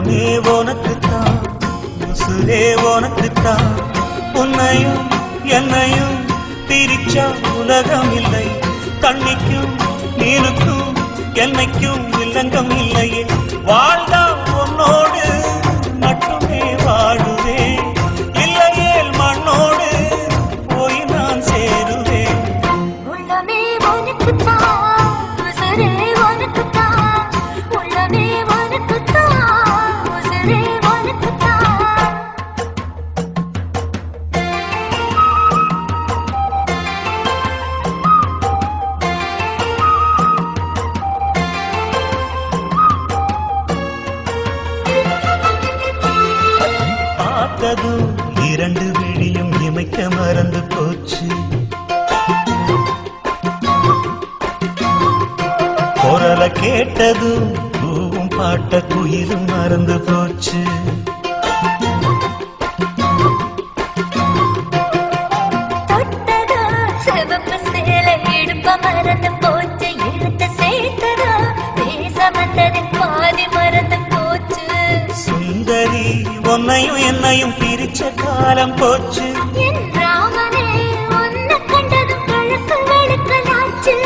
உள்ளமே உனக்குத்தான், உசுரே உனக்குத்தான். உன்னையும் என்னையும் பிரிச்சா உலகம் இல்லை. தண்ணிக்கும் நீருக்கும் என்னைக்கும் வில்லங்கம் இல்லையே. வாழ்ந்தா உன்னோடு மட்டுமே வாழுவேன், இல்லையேல் மண்ணோடு போய் நான் சேருவேன். உள்ளமே உனக்குத்தான், உசுரே உனக்குத்தான். உள்ளமே உனக்குத்தான், உசுரே உனக்குத்தான். பார்த்ததும் இரண்டு விழியும் இமைக்க மறந்து போச்சு. குரலை கேட்டதும் பூவும் பாட்ட குயிலும் மறந்து போச்சு. தொட்டதோ சிவப்பு சேலை இடுப்ப மறந்து போச்சு. எழுத்து சேர்த்ததோ பேச வந்தது பாதி மறந்து போச்சு. சுந்தரி உன்னையும் என்னையும் பிரிச்ச காலம் போச்சு. என் ராமனே உன்னை கண்டதும் கழுத்து வெளுக்கலாச்சு.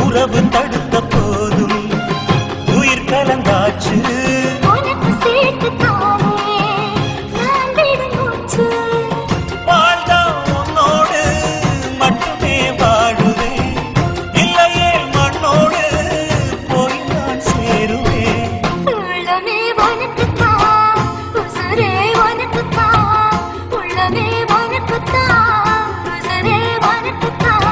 உறவு தடுத்த போதும் உயிர் கலந்தாச்சு. உனக்கு சேர்த்து தானே நான் விடும் மூச்சு. வாழ்ந்தா உன்னோடு மட்டுமே வாழுவேன், இல்லையே மண்ணோடு போய் நான் சேருவேன். உள்ளமே உனக்குத்தான், உசுரே உனக்குத்தான். உள்ளமே உனக்குத்தான், உசுரே உனக்குத்தான்.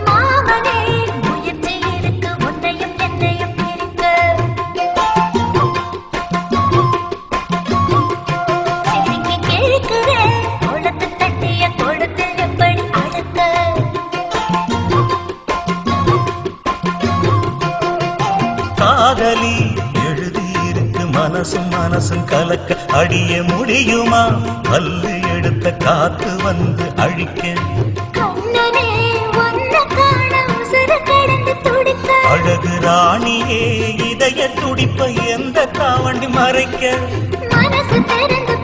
மாமனே முயற்சி இருக்கு உன்னையும் என்னையும் பிரிக்க. சிரிக்கி கேட்கிறேன் குளத்து தட்டிய கொடுத்தில் எப்படி அடக்க. காதலி எழுதியிருக்கு மனசும் மனசும் கலக்க. அடிய முடியுமா பல்லு எடுத்த காத்து வந்து அழிக்க. கண்ணனே உன்னை காண உசுறு கடந்து துடிக்க. அழகு ராணியே இதய துடிப்ப எந்த காவண்டி மறைக்க. மனசு திறந்து